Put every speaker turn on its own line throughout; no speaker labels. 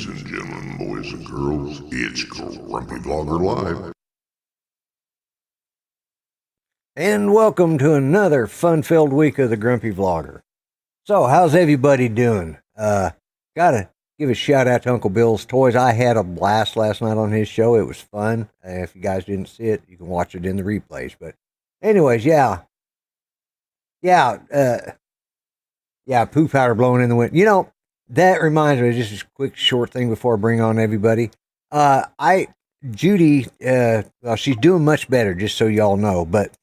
Ladies and gentlemen, boys and girls, it's Grumpy Vlogger Live.
And welcome to another fun-filled week of the Grumpy Vlogger. So, how's everybody doing? Gotta give a shout out to Uncle Bill's Toys. I had a blast last night on his show. It was fun. If you guys didn't see it, you can watch it in the replays. But anyways, poo powder blowing in the wind. You know, that reminds me, just a quick short thing before I bring on everybody. Judy, well, she's doing much better, just so y'all know, but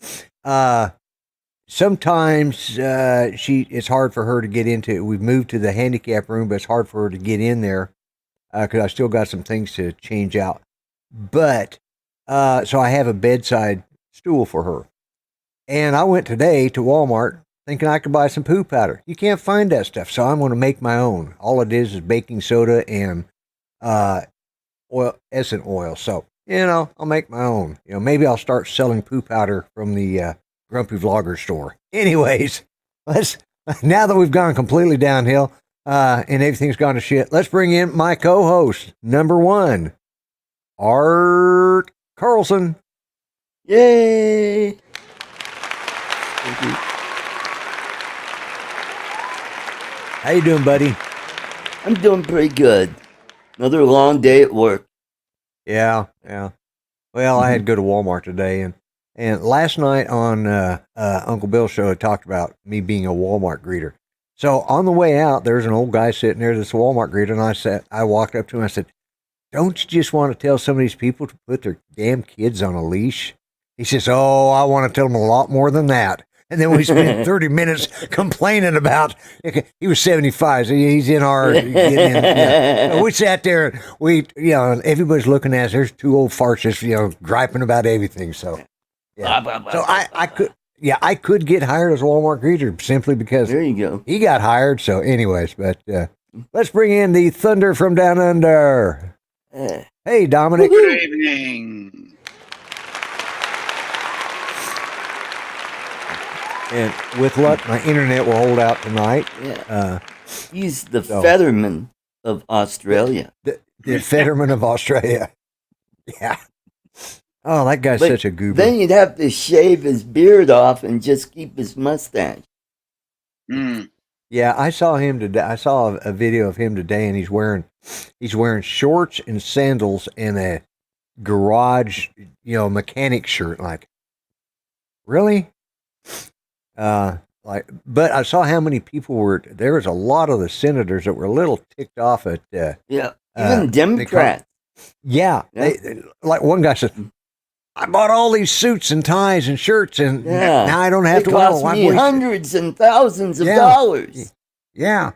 sometimes it's hard for her to get into it. We've moved to the handicap room, but it's hard for her to get in there because I still got some things to change out. But so I have a bedside stool for her. And I went today to Walmart thinking I could buy some poo powder. You can't find that stuff, so I'm going to make my own. All it is baking soda and essence oil. So, I'll make my own. Maybe I'll start selling poo powder from the Grumpy Vlogger store. Anyways, now that we've gone completely downhill and everything's gone to shit, let's bring in my co-host, number one, Art Carlson.
Yay!
Thank you.
How you doing, buddy?
I'm doing pretty good. Another long day at work.
Yeah. Well, I had to go to Walmart today, and last night on Uncle Bill's show, I talked about me being a Walmart greeter. So on the way out, there's an old guy sitting there that's a Walmart greeter, and I walked up to him, I said, "Don't you just want to tell some of these people to put their damn kids on a leash?" He says, "Oh, I want to tell them a lot more than that." And then we spent 30 minutes complaining about, he was 75, so he's in our, So we sat there, everybody's looking at us, there's two old farts just, griping about everything, so, yeah. So I could get hired as a Walmart greeter simply because
there you go.
He got hired, so anyways, but let's bring in the Thunder from Down Under. Hey, Dominic.
Good evening.
And with luck, my internet will hold out tonight.
Yeah. He's the Fetterman of Australia.
The Fetterman of Australia. Yeah. Oh, that guy's such a goober.
Then you'd have to shave his beard off and just keep his mustache.
Mm.
Yeah, I saw him today. I saw a video of him today, and he's wearing shorts and sandals and a garage, mechanic shirt. Like, really? But I saw how many people there was a lot of the senators that were a little ticked off at,
even Democrats.
They, like one guy said, "I bought all these suits and ties and shirts, and now I don't have to wear them."
It cost me hundreds and thousands of dollars.
Yeah.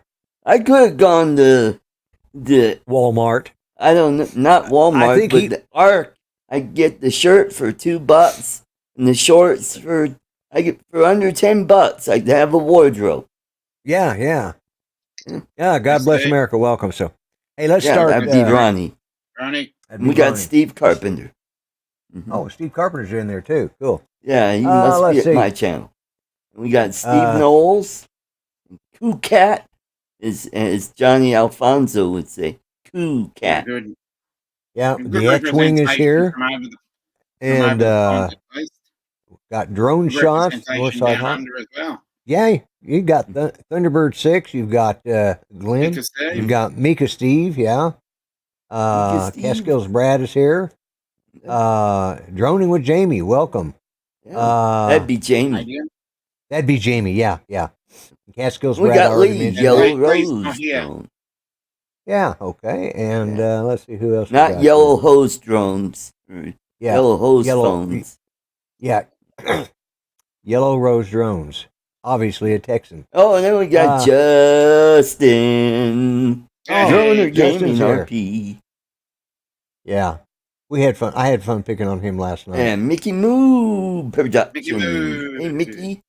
I could have gone to the
Walmart.
I don't know, not Walmart, but the Arc. I get the shirt for $2 and the shorts for under $10. I have a wardrobe.
Yeah. God bless America. Welcome. So, hey, let's start.
That'd be Ronnie. We got Steve Carpenter.
Mm-hmm. Oh, Steve Carpenter's in there too. Cool.
Yeah, he must be at my channel. We got Steve Knowles. Coo Cat as Johnny Alfonso would say. Coo Cat.
Yeah, the X-Wing is here. And got drone shots. Northside
as well.
Yeah, you got Thunderbird 6. You've got Glenn. You've got Mika Steve. Yeah. Catskills Brad is here. Droning with Jamie. Welcome.
Yeah, that'd be Jamie.
That'd be Jamie. Yeah. Catskills
we
Brad.
Got Lee Yellow Rose drone.
Yeah. Okay. And let's see who else.
Not Yellow Hose drones. Yellow Hose phones.
Yeah. Yellow Rose Drones. Obviously a Texan.
Oh, and then we got Justin. Droner Gaming RP.
Yeah. We had fun. I had fun picking on him last night.
And Mickey Moo Production.
Mickey Moo.
Hey, Mickey.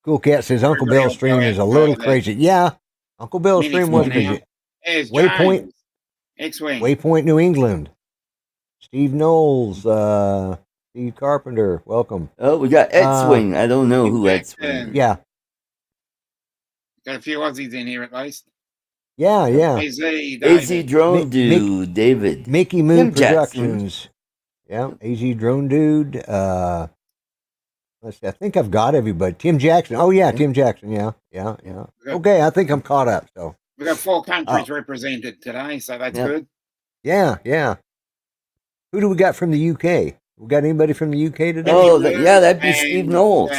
Cool Cat says Uncle Bill's stream is a little crazy. Yeah. Uncle Bill's stream was crazy. Waypoint.
X-Wing.
Waypoint, New England. Steve Knowles. Steve Carpenter, welcome.
Oh, we got X-Wing. I don't know who X-Wing is.
Yeah.
Got a few Aussies in here at least.
Yeah, yeah.
AZ, David.
AZ Drone Dude, David.
Mickey Moon
Tim Jackson.
Productions. Yeah, AZ Drone Dude. Let's see. I think I've got everybody. Tim Jackson. Oh yeah, Tim Jackson. Yeah. Okay, I think I'm caught up. So
We got 4 countries represented today, so that's good.
Yeah. Who do we got from the UK? We got anybody from the UK today?
Oh, that'd be Steve Knowles.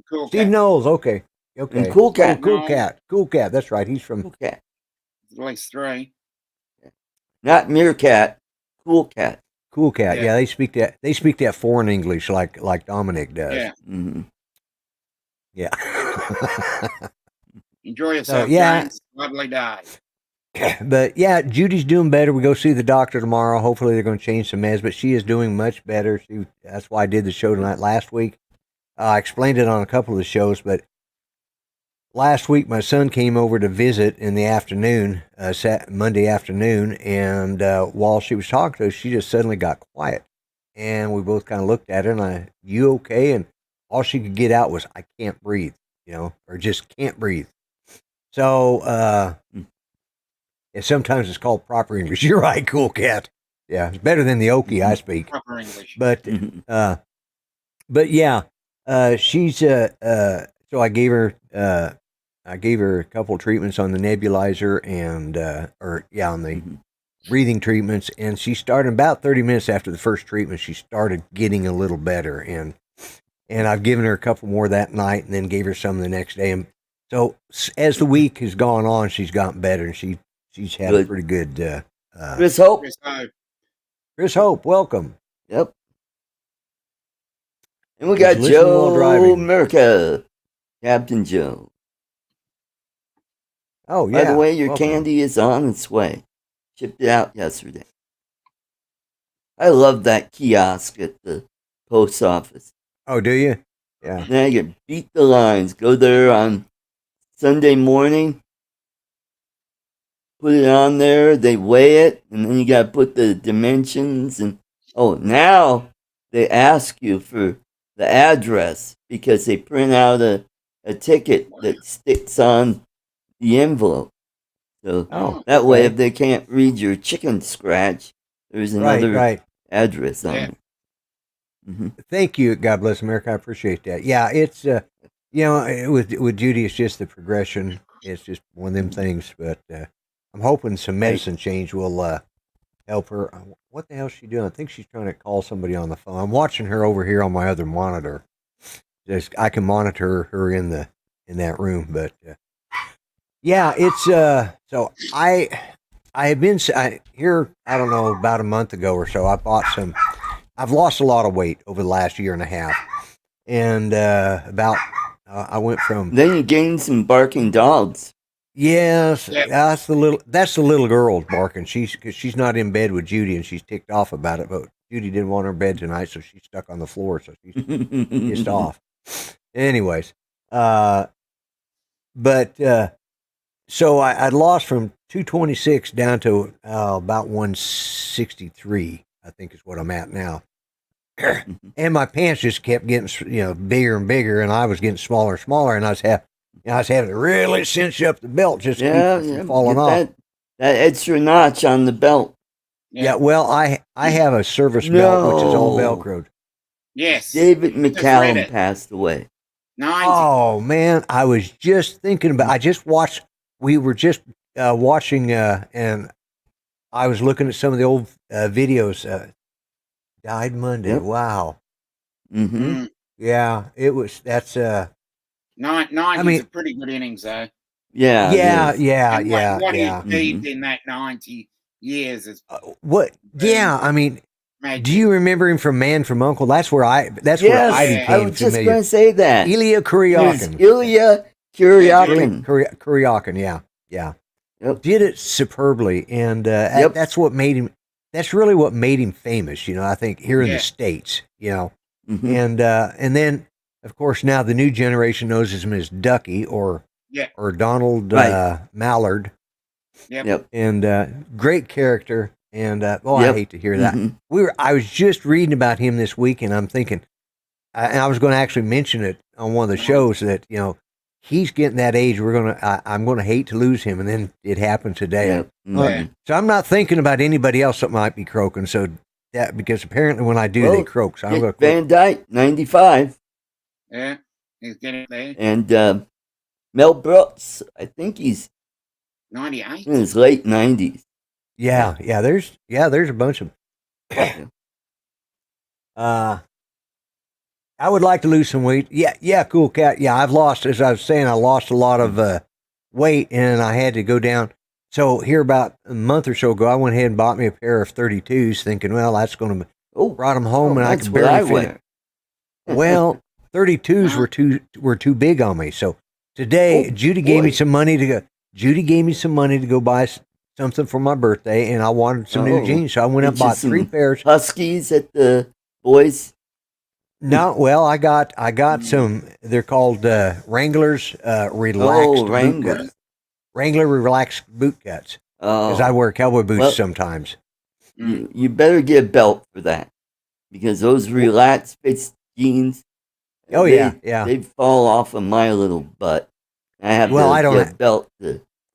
Cool
Steve
Cat.
Knowles. Okay.
And Cool Cat.
Oh, Cool Cat. That's right. He's from
Cool Cat.
At least 3.
Not Meerkat. Cool Cat.
Cool Cat. Yeah, they speak that foreign English like Dominic does.
Yeah.
Mm-hmm.
Yeah.
Enjoy yourself,
yeah.
James. Lovely day.
But yeah, Judy's doing better. We go see the doctor tomorrow. Hopefully they're going to change some meds, but she is doing much better. That's why I did the show tonight. Last week, I explained it on a couple of the shows, but last week my son came over to visit in the afternoon, Monday afternoon, and while she was talking to us, she just suddenly got quiet. And we both kind of looked at her and you okay? And all she could get out was, I can't breathe, or just can't breathe. So, yeah, sometimes it's called proper English. You're right, Cool Cat. Yeah, it's better than the Okie I speak.
Proper English.
But yeah, she's so I gave her a couple of treatments on the nebulizer and on the breathing treatments, and she started about 30 minutes after the first treatment. She started getting a little better, and I've given her a couple more that night, and then gave her some the next day. And so as the week has gone on, she's gotten better, and she's had a pretty good.
Chris Hope.
Chris Hope, welcome.
Yep. And we got Joe America, Captain Joe.
Oh, yeah.
By the way, your candy is on its way. Shipped it out yesterday. I love that kiosk at the post office.
Oh, do you? Yeah.
Now you can beat the lines. Go there on Sunday morning. Put it on there. They weigh it. And then you got to put the dimensions. And now they ask you for the address because they print out a ticket that sticks on the envelope. So that way, if they can't read your chicken scratch, there's another address on it. Mm-hmm.
Thank you. God bless America. I appreciate that. Yeah, it's with Judy, it's just the progression. It's just one of them things. But I'm hoping some medicine change will help her. What the hell is she doing? I think she's trying to call somebody on the phone. I'm watching her over here on my other monitor. I can monitor her in that room, but yeah, it's so I have been here. I don't know, about a month ago or so. I bought some. I've lost a lot of weight over the last year and a half, and I went from.
Then you gained some barking dogs.
Yes, that's the little girl barking. Because she's not in bed with Judy, and she's ticked off about it. But Judy didn't want her bed tonight, so she's stuck on the floor. So she's pissed off. Anyways, so I'd lost from 226 down to about 163. I think is what I'm at now. And my pants just kept getting bigger and bigger, and I was getting smaller and smaller, and I was having to really cinch up the belt just to keep it from falling off.
That extra notch on the belt.
Yeah, well, I have a service belt which is all Velcroed.
Yes.
David McCallum passed away.
90.
Oh man, I was just thinking about. I just watched. We were just watching, and I was looking at some of the old videos. Died Monday. Yep. Wow.
Mm-hmm.
Yeah, it was. That's
90 is a pretty good innings, though.
Yeah.
What he achieved in that 90 years is
what? Yeah, I mean,
magic.
Do you remember him from Man from Uncle? That's where I became
I was just going to say that.
Ilya Kuryakin.
Ilya Kuryakin.
Kuryakin. Yeah. Yep. Did it superbly, and that's what made him. That's really what made him famous, I think here in the States,
Mm-hmm.
And then of course now the new generation knows him as Ducky or Donald Mallard.
Yep.
And great character. And I hate to hear that. Mm-hmm. I was just reading about him this week, and I'm thinking, and I was going to actually mention it on one of the shows that he's getting that age. I'm gonna hate to lose him, and then it happened today.
Yeah.
So I'm not thinking about anybody else that might be croaking. So that because apparently when I do, they croak. So I'm gonna
Van Dyke, 95.
Yeah, he's getting there.
And Mel Brooks, I think he's
98.
in his late 90s.
Yeah. There's a bunch of. I would like to lose some weight. Yeah, cool cat. Yeah, I've lost, as I was saying, I lost a lot of weight, and I had to go down. So here about a month or so ago, I went ahead and bought me a pair of 32s, thinking, well, that's going to brought them home, and I could barely fit it. Well, 32s were too big on me. So today, Judy gave me some money to go. Judy gave me some money to go buy something for my birthday, and I wanted some new jeans, so I went up and bought 3 pairs.
Huskies at the boys.
No, well, I got some. They're called Wranglers relaxed boot cuts. Wrangler relaxed boot cuts. Because I wear cowboy boots sometimes.
You better get a belt for that, because those relaxed fit jeans. Oh yeah. They fall off of my little butt. I have get a belt.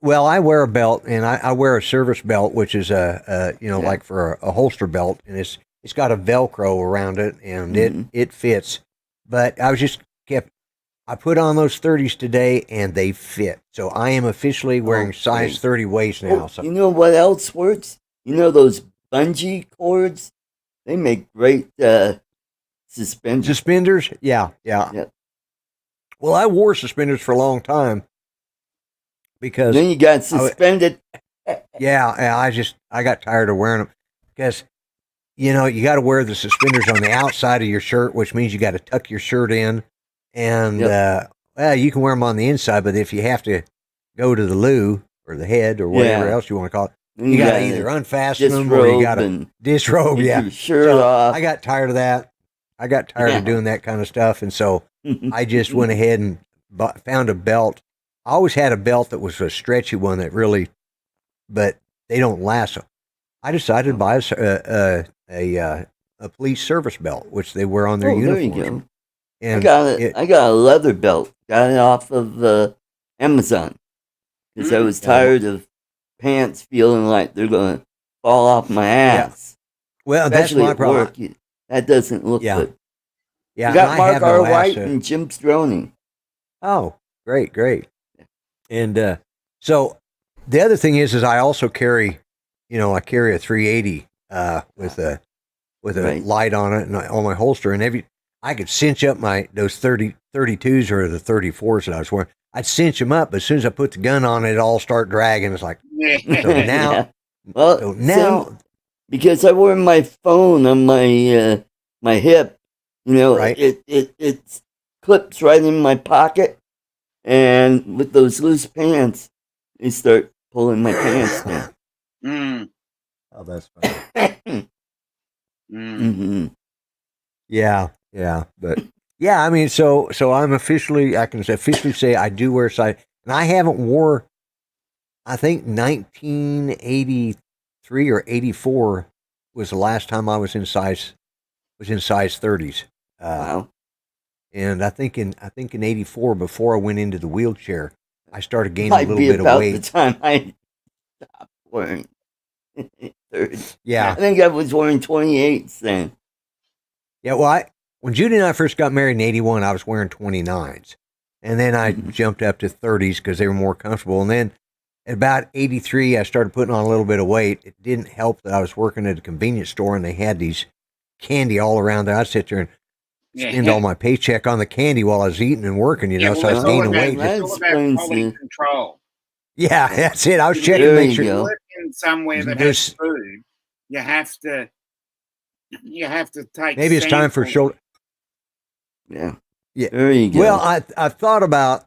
Well, I wear a belt, and I wear a service belt, which is like for a holster belt, and it's got a Velcro around it, and it fits. But I put on those 30s today, and they fit. So I am officially wearing size 30 waist now. So
you know what else works? You know those bungee cords? They make great suspenders.
Suspenders? Yeah. Well, I wore suspenders for a long time because
then you got suspended.
I got tired of wearing them because you got to wear the suspenders on the outside of your shirt, which means you got to tuck your shirt in, and you can wear them on the inside, but if you have to go to the loo or the head or whatever else you want to call it, you got to either unfasten them or you got to disrobe.
Your shirt off.
I got tired of that. I got tired of doing that kind of stuff, and so I just went ahead and found a belt. I always had a belt that was a stretchy one but they don't last. So I decided to buy a police service belt, which they wear on their uniforms.
There you go.
And
I got a leather belt. Got it off of Amazon because I was tired of pants feeling like they're going to fall off my ass.
Well,
especially
that's my problem.
Work. That doesn't look good.
Yeah,
you got Mark R. White and Jim Stroney.
Oh, great. And so the other thing is I also carry, I carry a 380 with a light on it and on my holster, and I could cinch up those 32s or the 34s that I was wearing. I'd cinch them up, but as soon as I put the gun on it, all start dragging. It's like so now.
Well, because I wear my phone on my my hip, it clips right in my pocket, and with those loose pants, they start pulling my pants down.
Oh, that's funny. Yeah, but yeah, I mean, so I can officially say I do wear size, and I haven't wore. I think 1983 or 84 was the last time I was in size 30s.
Wow.
And I think in 84, before I went into the wheelchair, I started gaining a little bit of weight.
The time I stopped wearing 30s.
Yeah.
I think I was wearing 28s then.
Yeah, well, when Judy and I first got married in 81, I was wearing 29s. And then I jumped up to 30s because they were more comfortable. And then at about 83, I started putting on a little bit of weight. It didn't help that I was working at a convenience store and they had these candy all around there. I'd sit there and spend all my paycheck on the candy while I was eating and working, so I was gaining weight.
It's all about quality control.
Yeah, that's it. I was checking to make sure.
If you work in somewhere that has food, you have to take.
Maybe it's time for shoulder.
Yeah.
There you go. Well, I've thought about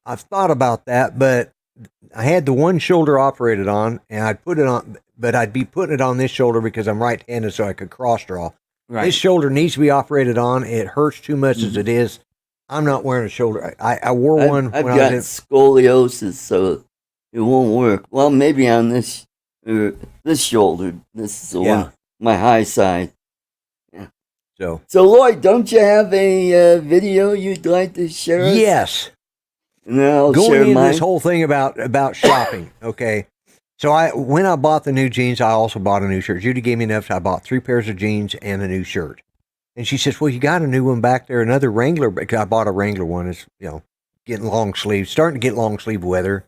that, but I had the one shoulder operated on, and I'd put it on, but I'd be putting it on this shoulder because I'm right-handed, so I could cross draw. Right. This shoulder needs to be operated on. It hurts too much as it is. I'm not wearing a shoulder. I wore one.
I've got scoliosis, so it won't work. Well, maybe on this shoulder. This is the one, my high side. Yeah. So Lloyd, don't you have a video you'd like to share us?
Yes.
And then I'll
going
share
into
mine.
this whole thing about shopping, okay. So when I bought the new jeans, I also bought a new shirt. Judy gave me enough, so I bought 3 pairs of jeans and a new shirt. And she says, "Well, you got a new one back there, another Wrangler." Because I bought a Wrangler one. It's getting long sleeves, starting to get long sleeve weather,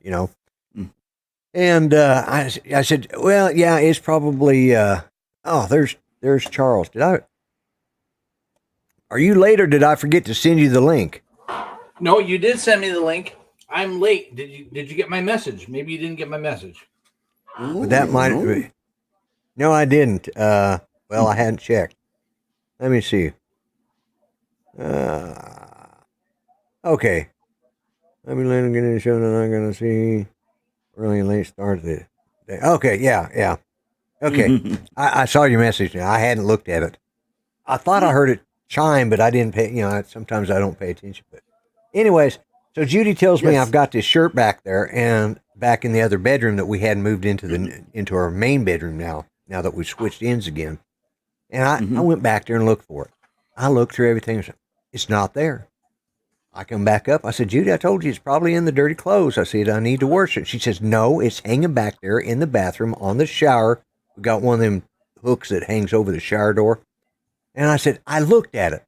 And I said, "Well, yeah, it's probably." There's Charles. Are you late or did I forget to send you the link?
No, you did send me the link. I'm late. Did you get my message? Maybe you didn't get my message.
Ooh,
That might. No, I didn't. Well, I hadn't checked. Let me see. Okay. Let me let him get in the show that I'm going to see. Really late start of the day. Okay, yeah. Okay. I saw your message now. I hadn't looked at it. I thought I heard it chime, but I didn't pay, sometimes I don't pay attention. But anyways, so Judy tells me I've got this shirt back there and back in the other bedroom that we hadn't moved into our main bedroom now that we switched ends again. And I went back there and looked for it. I looked through everything. It's not there. I come back up. I said, "Judy, I told you it's probably in the dirty clothes." I said, "I need to wash it." She says, "No, it's hanging back there in the bathroom on the shower. We got one of them hooks that hangs over the shower door." And I said, "I looked at it."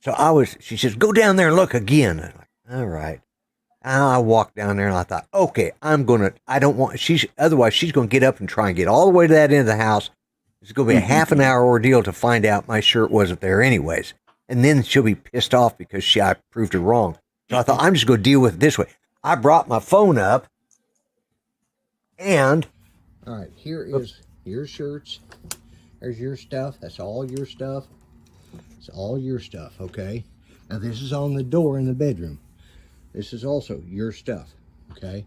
So she says, "Go down there and look again." I'm like, "All right." And I walked down there and I thought, okay, otherwise she's going to get up and try and get all the way to that end of the house. It's going to be a half an hour ordeal to find out my shirt wasn't there anyways. And then she'll be pissed off because I proved her wrong. So I thought, I'm just going to deal with it this way. I brought my phone up and, all right, here is your shirts. There's your stuff. That's all your stuff. It's all your stuff, okay? Now this is on the door in the bedroom. This is also your stuff, okay?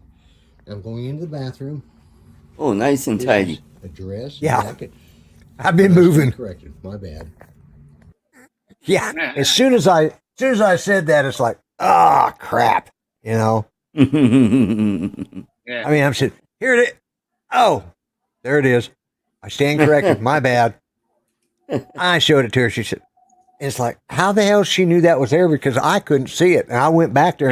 I'm going into the bathroom.
Oh, nice and tidy.
A dress. Yeah. Jacket. I've been moving. Corrected. My bad. Yeah. As soon as I said that, it's like, crap.
Yeah.
I mean, I'm saying, here it is. Oh, there it is. I stand corrected. My bad. I showed it to her. She said, it's like, how the hell she knew that was there? Because I couldn't see it. And I went back there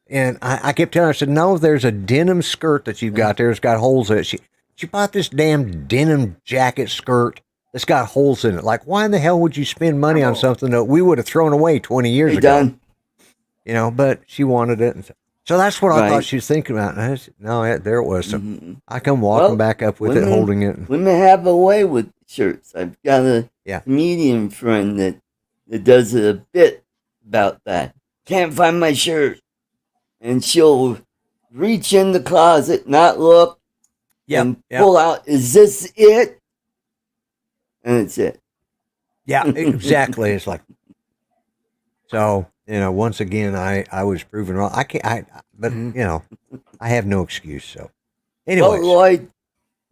and I kept telling her, I said, "No, there's a denim skirt that you've got there. It's got holes in it." She bought this damn denim jacket skirt that's got holes in it. Like, why in the hell would you spend money on something that we would have thrown away 20 years ago? Done. But she wanted it. And so that's what I thought she was thinking about. And I said, no, there it was. So I come walking back up with it, holding it.
Women have a way with shirts. I've got a comedian friend that does a bit about that. Can't find my shirt. And she'll reach in the closet, not look, and pull out, is this it? And it's it.
Yeah, exactly. It's like, so, once again, I was proven wrong. I have no excuse. So, anyway.
Well, Lloyd,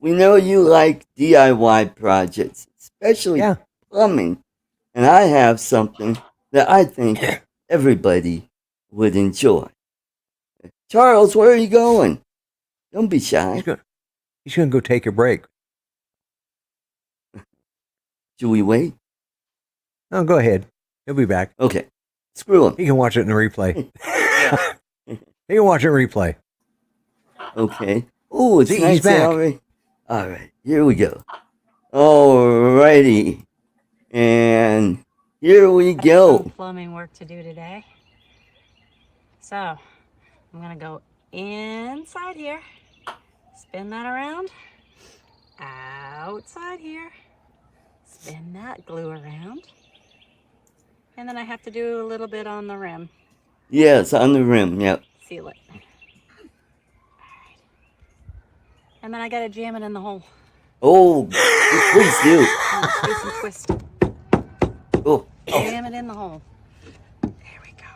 we know you like DIY projects, especially plumbing. And I have something that I think everybody would enjoy. Charles, where are you going? Don't be shy.
He's going to go take a break.
Should we wait?
No, go ahead. He'll be back.
Okay. Screw him.
He can watch it in the replay. He can watch it in replay.
Okay. Oh, it's nice.
He's back.
Already. All right. Here we go. Alrighty. And here we go.
Some plumbing work to do today. So, I'm going to go inside here, spin that around, outside here, spin that glue around, and then I have to do a little bit on the rim.
Yes, on the rim, yep.
Seal it. All right. And then I got to jam it in the hole.
Oh, please do.
Twist and twist.
Oh.
Jam it in the hole. There we go.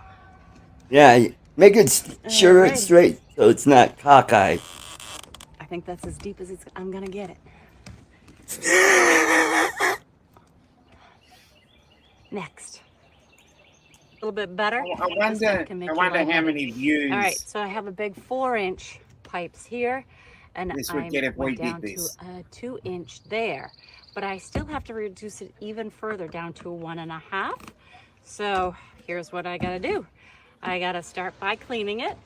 Yeah, make it sure it's straight so it's not cockeyed.
I think that's as deep as I'm going to get it. Next. A little bit better.
I wonder how many views.
All right, so I have a big 4-inch pipes here, and
This would get if we did
down
this.
to a 2-inch there. But I still have to reduce it even further down to a 1.5. So here's what I got to do. I gotta start by cleaning it.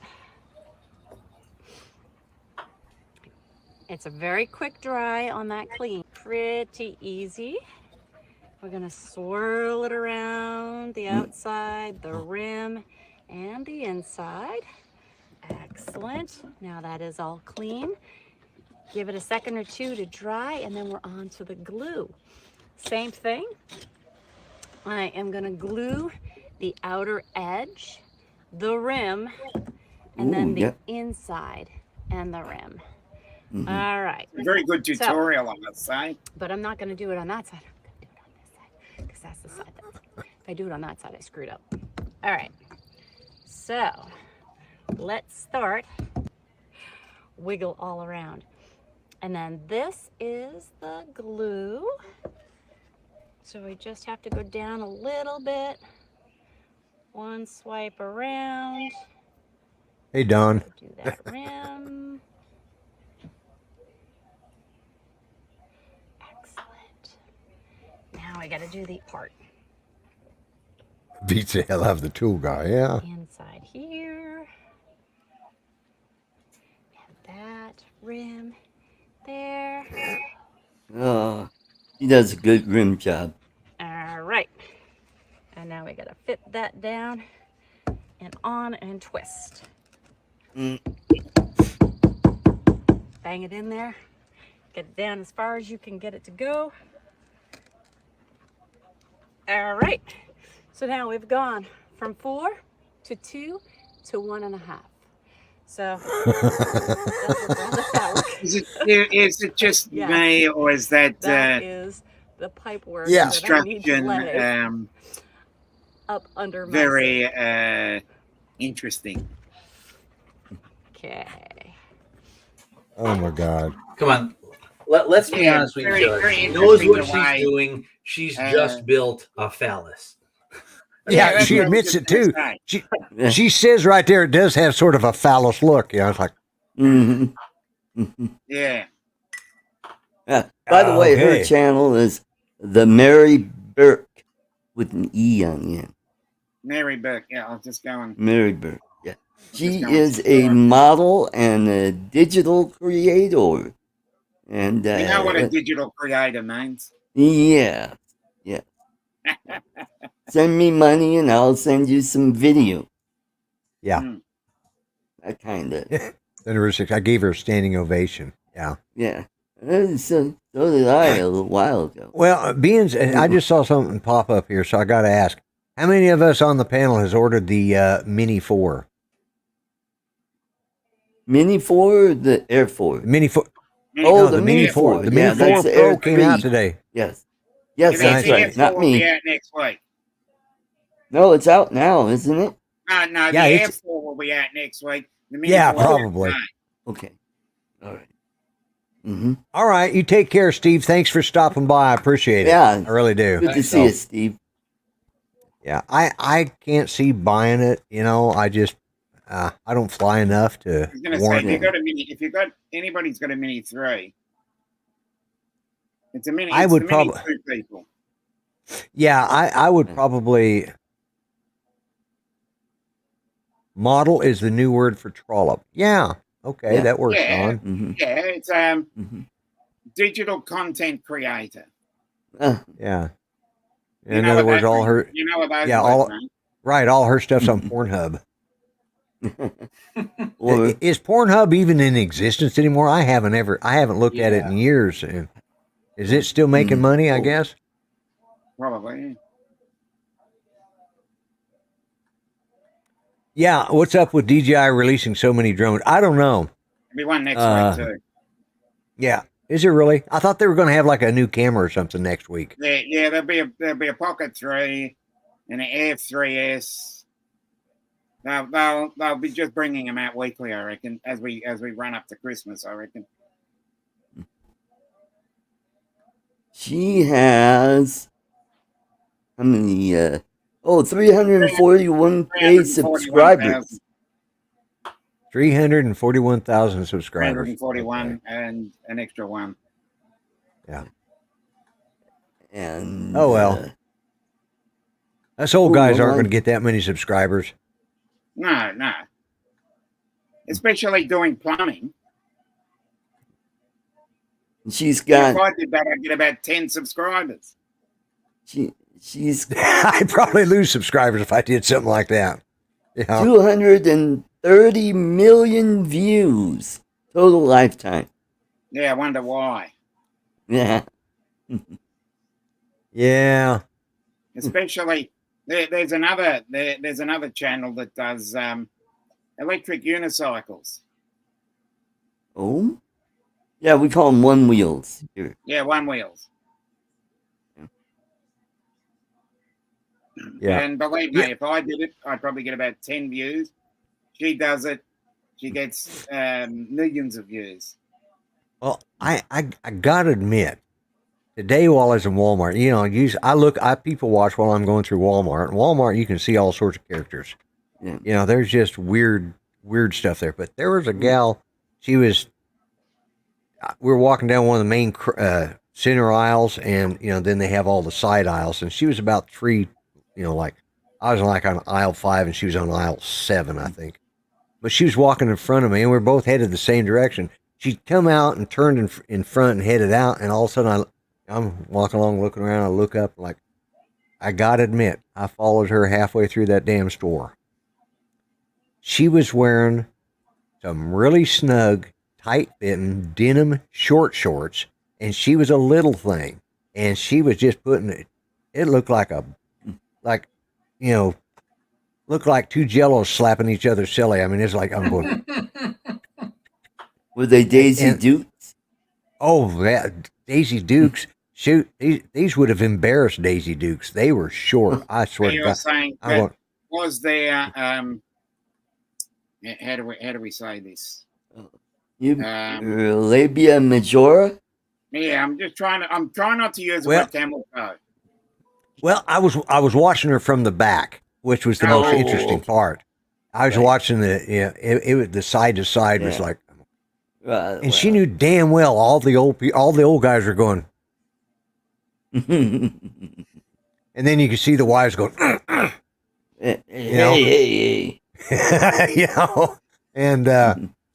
It's a very quick dry on that clean. Pretty easy. We're gonna swirl it around the outside, the rim, and the inside. Excellent. Now that is all clean. Give it a second or two to dry, and then we're on to the glue. Same thing. I am gonna glue the outer edge, the rim, and then the inside and the rim. All right.
Very good tutorial on that side.
But I'm not going to do it on that side. I'm going to do it on this side because that's the side that, if I do it on that side, I screwed up. All right. So let's start. Wiggle all around. And then this is the glue. So we just have to go down a little bit. One swipe around.
Hey, Don.
Do that rim. Excellent. Now I got to do the part.
Beats the hell out of the tool guy, yeah.
Inside here. And that rim there.
Oh, he does a good rim job.
All right. And now we got to fit that down and on and twist. Bang it in there. Get it down as far as you can get it to go. All right. So now we've gone from 4 to 2 to 1.5. So
Is it just me, or is that
is the pipe work?
Instruction
up under
very interesting.
Okay.
Oh my God.
Come on. Let's be honest with each other. She knows what she's doing. She's just built a phallus.
Yeah, she admits it too. She says right there it does have sort of a phallus look. It's like.
Yeah.
By the way, her channel is the Mary Burke with an E on the end.
Mary Burke. Yeah, I'll just go on.
Mary Burke. Yeah, she is a model and a digital creator. And
you know what a digital creator means?
Yeah. Send me money and I'll send you some video.
Yeah.
That kind of.
I gave her a standing ovation. Yeah.
Yeah. So did I a little while ago.
Well, I just saw something pop up here, so I got to ask. How many of us on the panel has ordered the Mini 4?
Mini 4 or the Air 4?
Mini 4.
Oh, the Mini 4.
The Mini 4 Pro came out today.
Yes. Yes, that's right. Not me.
Next week.
No, it's out now, isn't it?
No, the Air 4 will be out next week. The Mini 4
probably.
Okay. All right.
All right. You take care, Steve. Thanks for stopping by. I appreciate it. Yeah. I really do.
Good to see you, Steve.
Yeah. I can't see buying it. I just, I don't fly enough to.
I was going to say, if you've got anybody's got a Mini 3, it's a Mini.
I would probably.
People.
Yeah, I would probably. Model is the new word for trollop. Yeah. Okay, that works on.
Yeah, it's digital content creator.
Yeah. In other words, all her.
You know about
all her stuff's on Pornhub. Is Pornhub even in existence anymore? I haven't looked at it in years. Is it still making money? I guess.
Probably.
Yeah, what's up with DJI releasing so many drones? I don't know.
There'll be one next week too.
Yeah, is it really? I thought they were going to have like a new camera or something next week.
Yeah, there'll be a Pocket 3 and an Air 3S. They'll be just bringing them out weekly, I reckon, as we run up to Christmas, I reckon.
She has how many? 341K subscribers.
341,000 subscribers.
341 and an extra one.
Yeah.
And
us old guys aren't going to get that many subscribers.
No. Especially doing plumbing.
She's got.
If I did that, I'd get about 10 subscribers.
She's.
I'd probably lose subscribers if I did something like that. Yeah.
230 million views total lifetime.
Yeah, I wonder why.
Yeah.
Yeah.
Especially there's another channel that does electric unicycles.
Oh. Yeah, we call them one wheels here.
Yeah, one wheels.
Yeah.
And believe me, if I did it, I'd probably get about 10 views. She does it, she gets millions of views.
Well, I gotta admit, today while I was in Walmart, you know, I people watch while I'm going through Walmart. In Walmart, you can see all sorts of characters.
Yeah.
You know, there's just weird stuff there. But there was a gal. We were walking down one of the main center aisles, and you know, then they have all the side aisles, and she was about 3. You know, like I was like on aisle 5, and she was on aisle 7, I think. But she was walking in front of me, and we were both headed the same direction. She'd come out and turned in front and headed out, and all of a sudden I'm walking along, looking around. I look up, like, I gotta admit, I followed her halfway through that damn store. She was wearing some really snug, tight-fitting denim short shorts, and she was a little thing, and she was just putting it. It looked like looked like two Jellos slapping each other silly. I mean, it's like I'm going.
Were they Daisy Dukes?
Oh, yeah, Daisy Dukes. Shoot, these would have embarrassed Daisy Dukes. They were short. I swear to God.
Saying was there how do we say this?
Labia majora?
Yeah, I'm trying not to use the word camel toe.
Well, I was watching her from the back, which was the most interesting part. I was watching it was the side to side was like, and she knew damn well all the old guys were going, and then you could see the wives going,
hey.
you know, and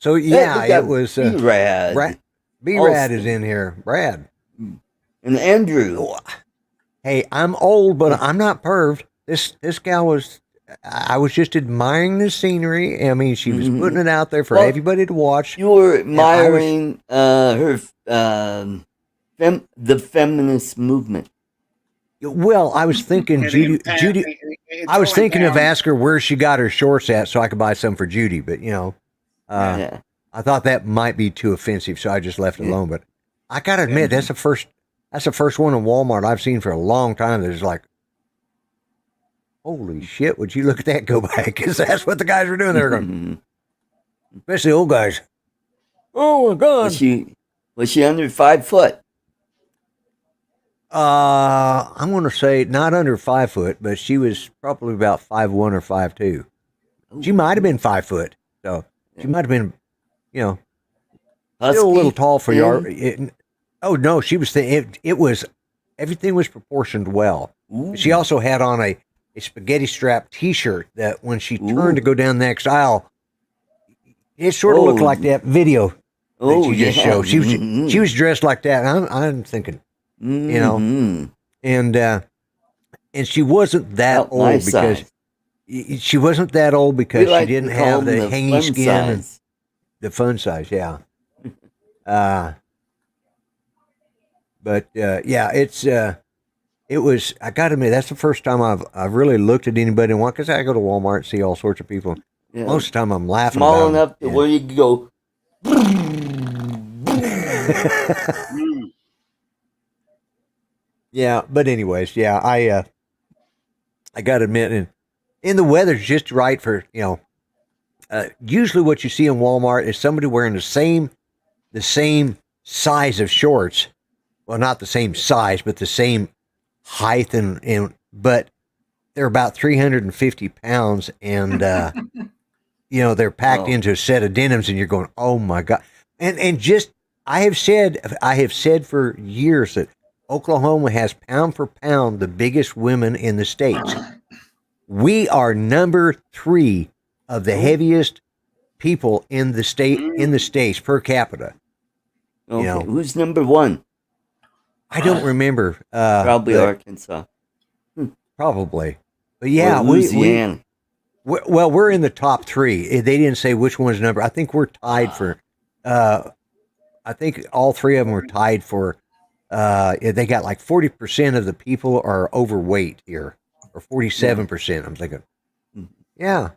so yeah, it was
B-Rad.
B-Rad is in here, Brad
and Andrew.
Hey, I'm old, but I'm not perved. This gal was. I was just admiring the scenery. I mean, she was putting it out there for everybody to watch.
You were admiring her, the feminist movement.
Well, I was thinking Judy. I was thinking of asking her where she got her shorts at, so I could buy some for Judy. But you know, I thought that might be too offensive, so I just left it alone. But I gotta admit, that's the first one in Walmart I've seen for a long time. That's like, holy shit! Would you look at that go by? Because that's what the guys were doing. They were going, especially old guys. Oh my God!
Was she under 5 foot?
I'm going to say not under 5 foot, but she was probably about 5'1" or 5'2". She might have been 5 foot, so she might have been, you know, still a little tall for you. Oh no, she was. It was everything was proportioned well. Ooh. She also had on a spaghetti strap T-shirt that when she turned to go down the next aisle, it sort of looked like that video that you just showed. She was dressed like that. And I'm thinking, you know, and she wasn't that old because she wasn't that old because she didn't have the hangy skin and the fun size. Yeah. But yeah, it was. I got to admit, that's the first time I've really looked at anybody and because I go to Walmart and see all sorts of people. Yeah. Most of the time, I'm laughing.
Small enough to where you can go.
Yeah, but anyways, yeah, I got to admit, and the weather's just right for usually what you see in Walmart is somebody wearing the same size of shorts. Well, not the same size, but the same height, but they're about 350 pounds, and they're packed into a set of denims, and you're going, oh my God! And just I have said for years that Oklahoma has pound for pound the biggest women in the states. We are number 3 of the heaviest people in the states per capita.
Okay,
You know,
who's number one?
I don't remember.
Probably
but
Arkansas.
probably, but yeah,
Or Louisiana.
we're in the top 3. They didn't say which one's number. I think we're tied for. I think all 3 of them were tied for. They got like 40% of the people are overweight here, or 47%. I'm thinking, yeah.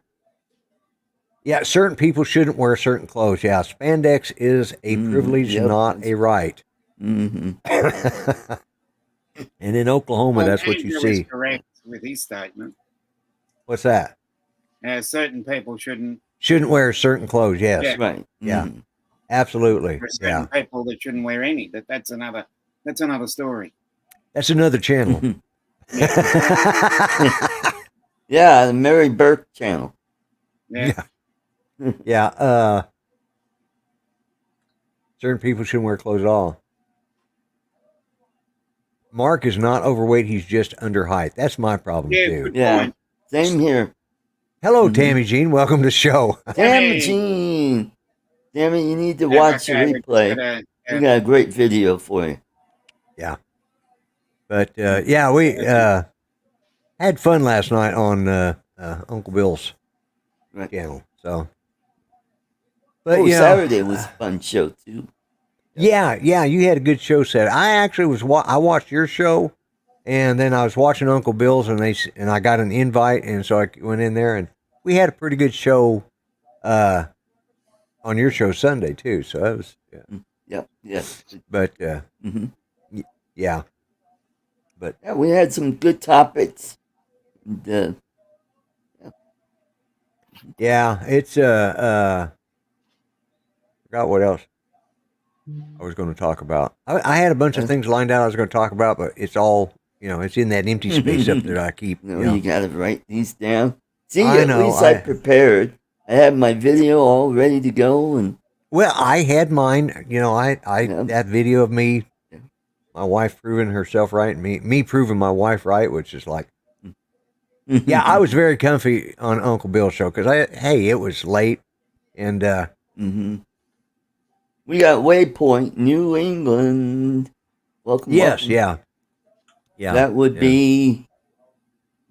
Yeah, certain people shouldn't wear certain clothes. Yeah, spandex is a privilege, not a right.
Mm-hmm.
And in Oklahoma, that's what you
Andrew is
see.
correct with his statement.
What's that?
Certain people shouldn't
Wear certain clothes. Yes.
Yeah.
Right.
Yeah. Absolutely.
For certain people that shouldn't wear any. That's another story.
That's another channel.
Yeah, the Mary Burke channel.
Yeah.
Yeah. Certain people shouldn't wear clothes at all. Mark is not overweight. He's just under height. That's my problem, too.
Good
Yeah.
point.
Same here.
Hello, Tammy Jean. Welcome to the show.
Tammy Jean. Damn it, you need to watch the replay. We got a great video for you.
Yeah. But, yeah, we had fun last night on Uncle Bill's channel. So, but
Saturday was a fun show too.
Yeah, you had a good show set. I actually I watched your show, and then I was watching Uncle Bill's, and I got an invite, and so I went in there, and we had a pretty good show on your show Sunday too. So that was
Yes.
But
yeah,
but
we had some good topics.
Yeah, it's forgot what else I was going to talk about. I had a bunch of things lined out I was going to talk about, but it's all, it's in that empty space up there I keep.
You got to write these down. See,
at
least I prepared. I had my video all ready to go, and
well, I had mine. That video of me, my wife proving herself right, and me proving my wife right, which is like, yeah, I was very comfy on Uncle Bill's show because it was late, and
we got Waypoint, New England. Welcome.
Yes,
welcome.
Yeah.
That would be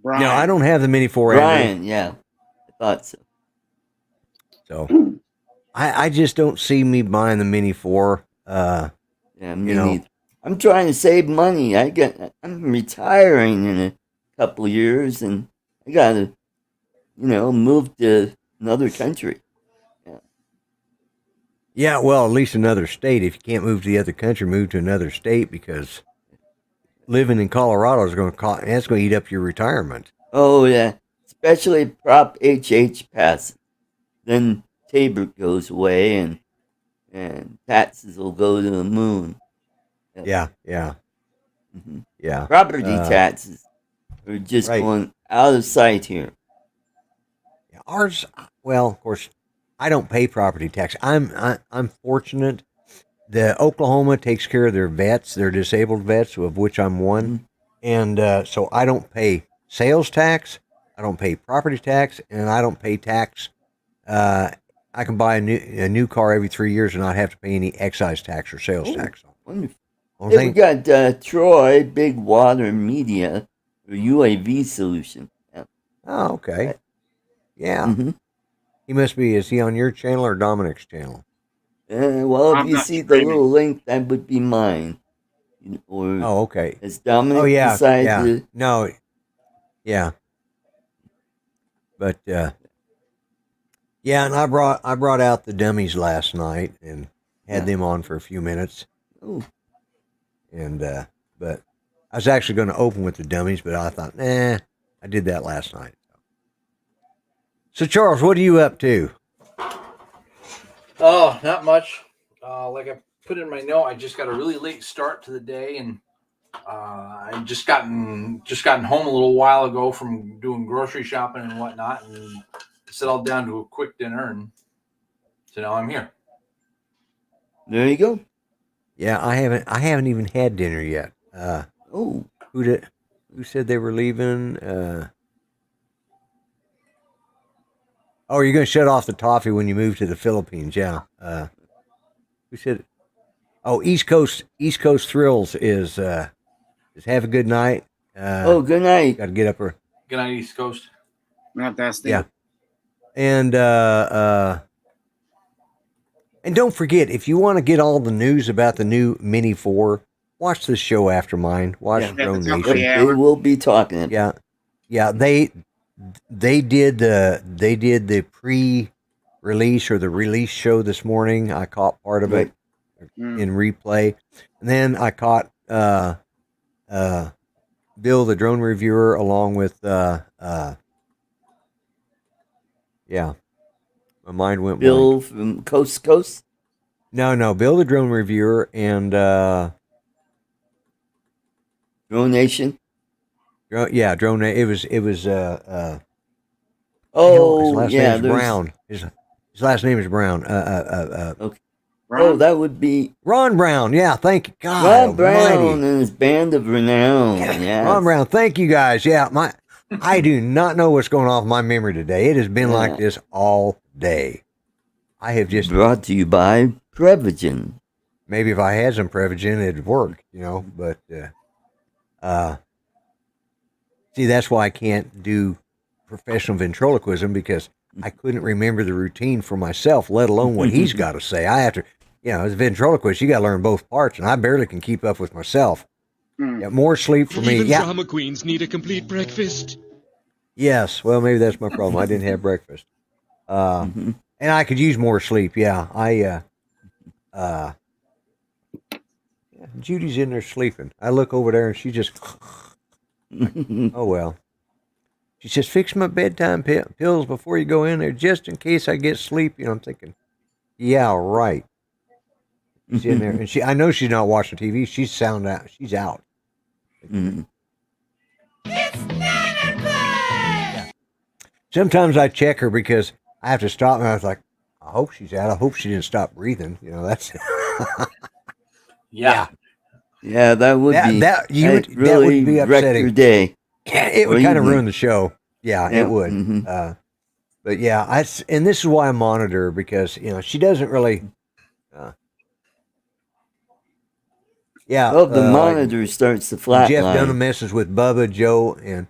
Bryan.
No, I don't have the Mini 4.
Bryan. Yeah, I thought so.
So, I just don't see me buying the Mini 4.
Yeah, me neither. I'm trying to save money. I'm retiring in a couple of years, and I gotta, move to another country.
Yeah, well, at least another state. If you can't move to the other country, move to another state, because living in Colorado is going to eat up your retirement.
Oh yeah, especially Prop HH passes. Then Tabor goes away, and taxes will go to the moon.
Yeah.
Property taxes are just going out of sight here.
Ours, well, of course, I don't pay property tax. I'm fortunate. The Oklahoma takes care of their vets, their disabled vets, of which I'm one, and so I don't pay sales tax. I don't pay property tax, and I don't pay tax. I can buy a new car every 3 years and not have to pay any excise tax or sales tax.
Wonderful. We got Troy, Big Water Media, or UAV Solution. Yeah.
Oh, okay. Yeah. He must be, is he on your channel or Dominic's channel?
Well, if you see the little link, that would be mine. Or
okay.
As Dominic decided to...
No. Yeah. But, yeah, and I brought out the dummies last night and had them on for a few minutes.
Oh.
And, but I was actually going to open with the dummies, but I thought, I did that last night. So, Charles, what are you up to?
Oh, not much. Like I put in my note, I just got a really late start to the day, and I just gotten home a little while ago from doing grocery shopping and whatnot, and settled down to a quick dinner, and so now I'm here.
There you go.
Yeah, I haven't even had dinner yet. Who said they were leaving? Oh, you're going to shut off the toffee when you move to the Philippines? Yeah. Who said it? Oh, East Coast Thrills is have a good night.
Oh, good night.
Got to get up.
Good night, East Coast.
Fantastic.
Yeah. And don't forget, if you want to get all the news about the new Mini 4, watch this show after mine. Watch
Yeah.
Drone
Yeah,
Nation.
yeah.
They will be talking.
Yeah. Yeah, they did the pre-release or the release show this morning. I caught part of it in replay. And then I caught Bill the drone reviewer along with yeah. My mind went
Bill
blank.
from Coast to Coast.
No, Bill the drone reviewer and
Drone Nation.
Drone. It was his
Oh,
last
yeah.
name is Brown. His last name is Brown.
Okay.
Right.
Oh, that would be
Ron Brown. Yeah, thank you. God
Ron Brown
almighty.
and his band of renown. Yeah.
Ron Brown, thank you guys. Yeah, I do not know what's going on with my memory today. It has been like this all day. I have just
Brought to you by Prevagen.
maybe if I had some Prevagen, it'd work, but see, that's why I can't do professional ventriloquism, because I couldn't remember the routine for myself, let alone what he's got to say. I have to, as a ventriloquist, you got to learn both parts, and I barely can keep up with myself. Yeah, more sleep for me.
Even
Yeah.
drama queens need a complete breakfast.
Yes. Well, maybe that's my problem. I didn't have breakfast. And I could use more sleep. Yeah. Judy's in there sleeping. I look over there and she just, oh, well. She says, fix my bedtime pills before you go in there just in case I get sleepy. I'm thinking, yeah, right. She's in there. And I know she's not watching TV. She's sound out. She's out.
Mhm.
Yeah. Sometimes I check her because I have to stop, and I was like, I hope she's out. I hope she didn't stop breathing. That's
Yeah.
Yeah, that would be
that would
really
be
wreck
upsetting.
your day.
It would
Or
kind of
evening.
ruin the show. Yeah,
Yeah.
it would.
Mhm.
But yeah, and this is why I monitor her, because she doesn't really.
Oh, the
like
monitor starts to flatline.
Jeff Dunham messes with Bubba, Joe, and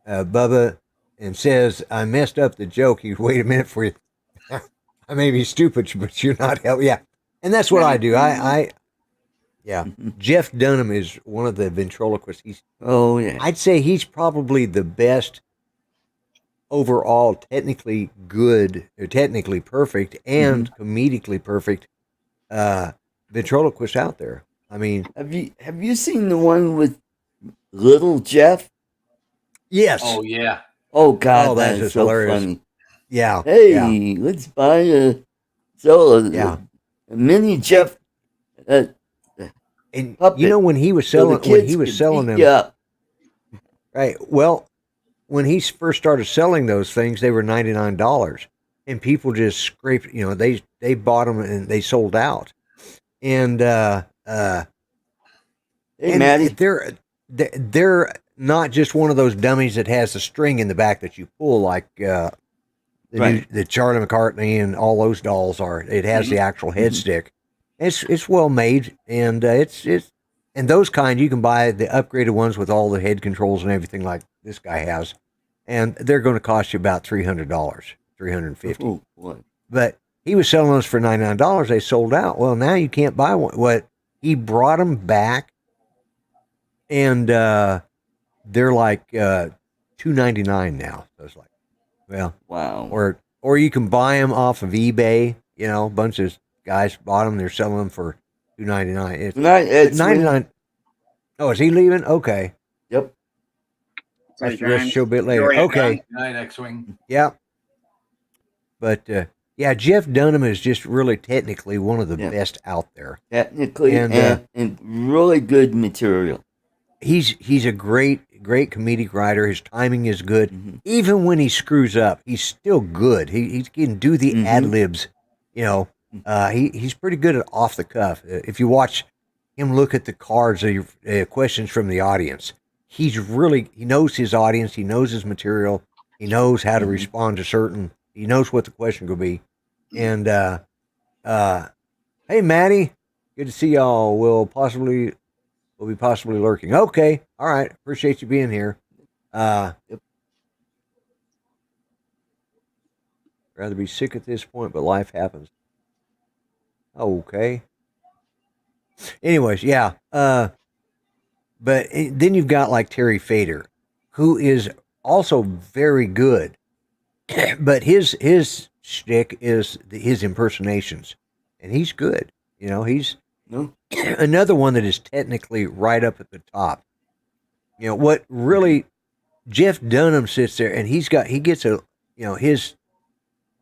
Bubba, and says, I messed up the joke. You wait a minute for you. I may be stupid, but you're not help. Yeah. And that's what I do. Yeah. Jeff Dunham is one of the ventriloquists.
Oh, yeah.
I'd say he's probably the best overall, technically good, or technically perfect, and comedically perfect ventriloquist out there. I mean,
Have you seen the one with Little Jeff?
yes.
Oh,
yeah.
Oh, God,
Oh,
that
that's
is
just
so
hilarious.
funny.
Yeah.
Hey,
yeah.
let's buy a mini Jeff.
And
puppet,
when he was
so the
selling,
kids could
them,
beat you up.
right? Well, when he first started selling those things, they were $99, and people just scraped. They bought them and they sold out. And
Hey, Maddie.
they're not just one of those dummies that has a string in the back that you pull like the Charlie McCartney and all those dolls are. It has the actual head stick. It's well made, and and those kind you can buy the upgraded ones with all the head controls and everything like this guy has, and they're going to cost you about $300, $350.
Oh, boy.
But he was selling those for $99. They sold out. Well, now you can't buy one. What he brought them back, and they're like $299 now. So it's like, well,
wow.
Or you can buy them off of eBay. A bunch of guys bought them. They're selling them for $299. It's $99. Oh, is he leaving? Okay.
Yep.
That's the rest of the show a bit later. Okay.
Good night, X-Wing.
Yeah. But Jeff Dunham is just really technically one of the best out there.
Technically and really good material.
He's a great comedic writer. His timing is good. Even when he screws up, he's still good. He can do the ad libs. He's pretty good at off the cuff. If you watch him look at the cards of questions from the audience, he knows his audience. He knows his material. He knows how to respond to certain he knows what the question could be. And hey, Maddie, good to see y'all. We'll be possibly lurking. Okay, all right. Appreciate you being here. Rather be sick at this point, but life happens. Okay. Anyways, yeah. But then you've got like Terry Fader, who is also very good, but his shtick is his impersonations, and he's good. You know, he's another one that is technically right up at the top. You know what really Jeff Dunham sits there and he gets his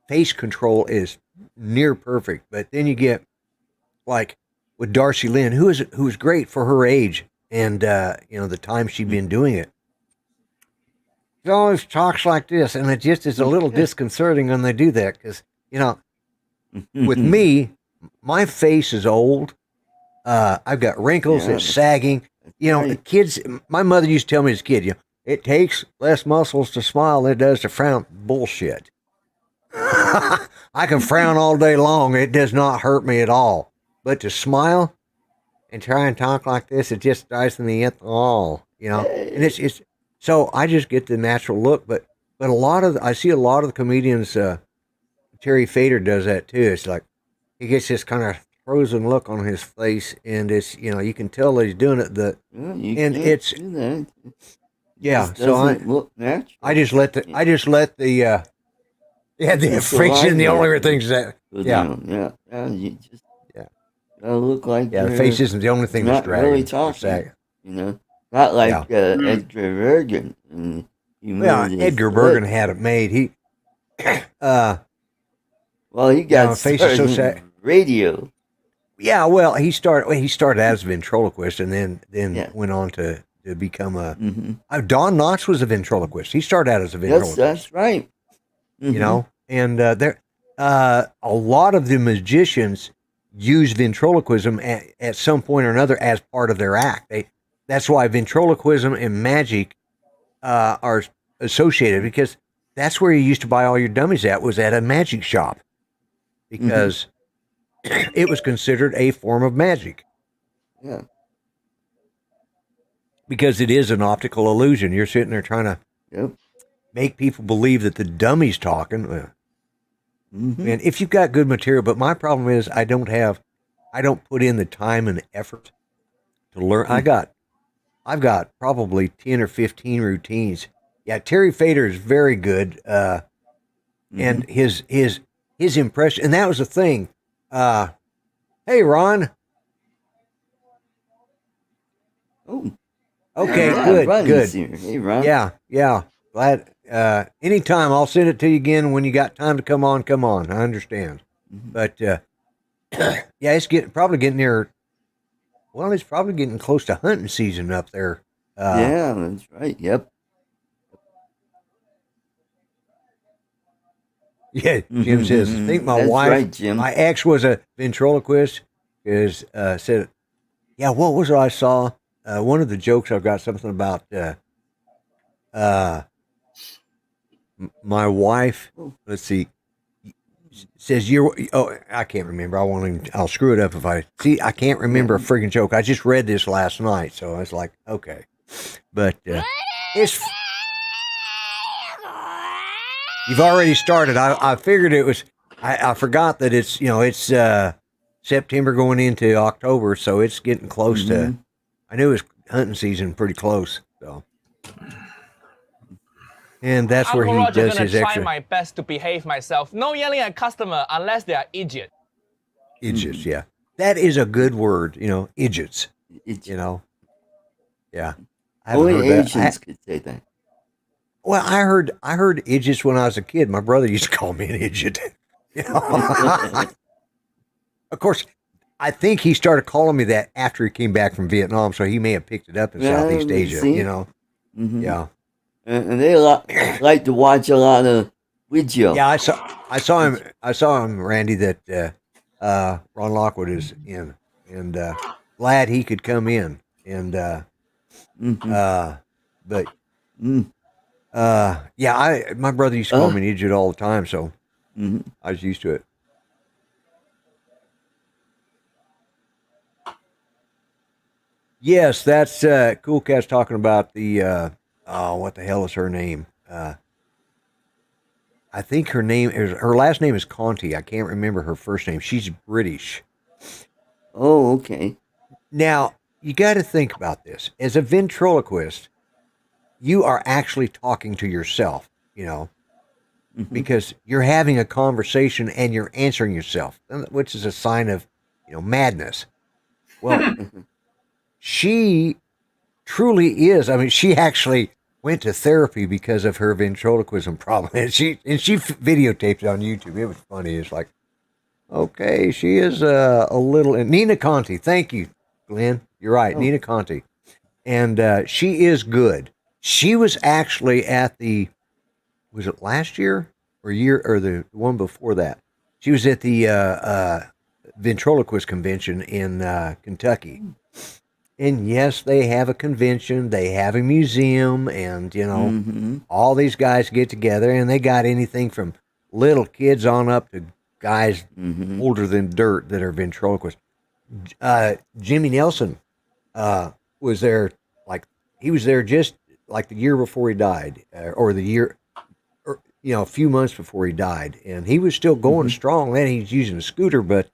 face control is near perfect, but then you get like with Darcy Lynn, who is great for her age and the time she'd been doing it. She always talks like this, and it just is a little disconcerting when they do that because with me, my face is old. I've got wrinkles. It's sagging. Kids. My mother used to tell me as a kid, it takes less muscles to smile than it does to frown. Bullshit. I can frown all day long. It does not hurt me at all. But to smile and try and talk like this, it just drives me the nth all. And it's so I just get the natural look. But I see a lot of the comedians. Terry Fader does that too. It's like he gets this kind of frozen look on his face, and it's you can tell that he's doing it. I just let the the friction. The only things that you just
gotta look like
the face isn't the only thing that's dragging.
Really talking, not like Edgar Bergen.
Edgar Bergen had it made. He
he got
face is so sad.
Radio.
Yeah, well, he started as a ventriloquist and then went on to become a. Don Knotts was a ventriloquist. He started out as a ventriloquist.
Yes, that's right.
And there a lot of the magicians use ventriloquism at some point or another as part of their act. That's why ventriloquism and magic are associated, because that's where you used to buy all your dummies was at a magic shop, because it was considered a form of magic.
Yeah.
Because it is an optical illusion. You're sitting there trying to make people believe that the dummy's talking. And if you've got good material, but my problem is I don't put in the time and effort to learn. I've got probably 10 or 15 routines. Yeah, Terry Fader is very good. And his impression, and that was the thing. Hey, Ron.
Oh.
Okay, good.
Hey, Ron.
Yeah. Glad. Anytime, I'll send it to you again when you got time to come on. I understand. But it's probably getting near. Well, it's probably getting close to hunting season up there.
That's right. Yep.
Yeah, Jim says, I think my wife,
right, Jim.
My ex was a ventriloquist, said, what was it I saw? One of the jokes I've got something about my wife, let's see, says I can't remember. I'll screw it up if I can't remember a friggin' joke. I just read this last night, so I was like, okay. But it's you've already started. I figured it was. I forgot that it's September going into October, so it's getting close to. I knew it was hunting season pretty close, so. And that's where he does his extra.
I'm try my best to behave myself. No yelling at customer unless they are idiot.
Idiots, yeah. That is a good word, idiots. Yeah.
Only Asians could say that.
Well, I heard idiots when I was a kid. My brother used to call me an idiot. Of course, I think he started calling me that after he came back from Vietnam, so he may have picked it up in Southeast Asia, Yeah.
And they like to watch a lot of video.
Yeah, I saw him, Randy, that Ron Lockwood is in, and glad he could come in. And my brother used to call me an idiot all the time. So I was used to it. Yes, that's Cool Cat's talking about the what the hell is her name? I think her last name is Conti. I can't remember her first name. She's British.
Oh, okay.
Now, you got to think about this. As a ventriloquist, you are actually talking to yourself, because you're having a conversation and you're answering yourself, which is a sign of, madness. Well, she truly is. I mean, she actually went to therapy because of her ventriloquism problem, and she videotaped it on YouTube. It was funny. It's like, okay, she is a little. And Nina Conti, thank you, Glenn. You're right, Nina Conti, and she is good. She was actually at was it last year or the one before that? She was at the ventriloquist convention in Kentucky. And yes, they have a convention, they have a museum, and, all these guys get together, and they got anything from little kids on up to guys older than dirt that are ventriloquists. Jimmy Nelson was there, he was there just like the year before he died, or the year, or, a few months before he died, and he was still going strong. Then he's using a scooter, but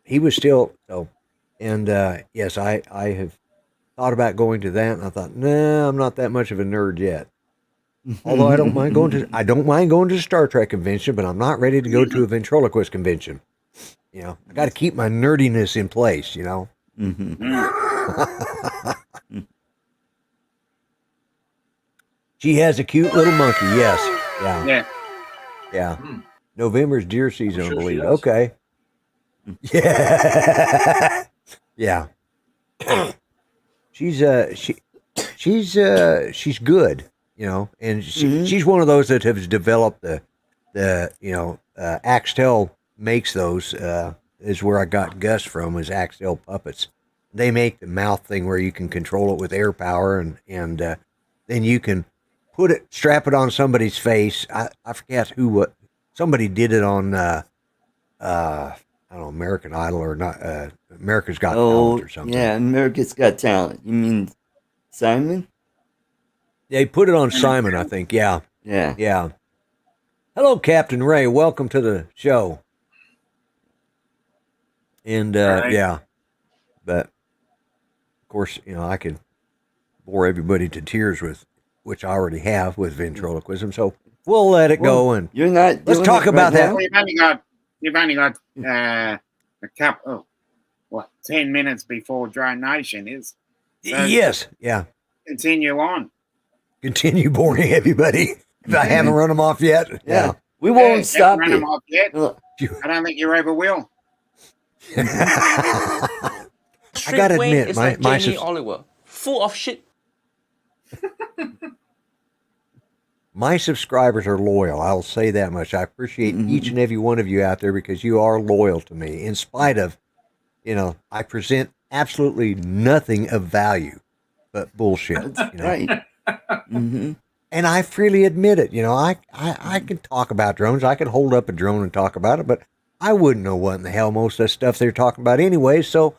he was still so. And yes, I have thought about going to that, and I thought, nah, I'm not that much of a nerd yet. Although I don't mind going to the Star Trek convention, but I'm not ready to go to a ventriloquist convention. I got to keep my nerdiness in place. She has a cute little monkey. Yes. Yeah. November's deer season, I believe. Okay. Yeah. Yeah. She's good, and she's one of those that has developed the Axtel makes those, is where I got Gus from, is Axtel puppets. They make the mouth thing where you can control it with air power, and then you can strap it on somebody's face. I forget somebody did it on I don't know, American Idol or not, America's Got Talent or something.
Yeah, America's Got Talent. You mean Simon?
They put it on Simon, I think. Yeah.
Yeah.
Hello, Captain Ray. Welcome to the show. And, yeah. But, of course, I could bore everybody to tears which I already have with ventriloquism. So we'll let it go. And
you're not.
Let's talk about that.
You've only got a couple, 10 minutes before Drone Nation is. So
yes, yeah.
Continue on.
Continue boring everybody. If I haven't run them off yet. Yeah.
We won't stop
run
you.
them off yet. I don't think you ever will.
I gotta admit,
it's
my
Jamie Oliver, full of shit.
My subscribers are loyal. I'll say that much. I appreciate each and every one of you out there because you are loyal to me, in spite of, I present absolutely nothing of value but bullshit.
Right.
And I freely admit it. I can talk about drones. I can hold up a drone and talk about it, but I wouldn't know what in the hell most of the stuff they're talking about anyway. So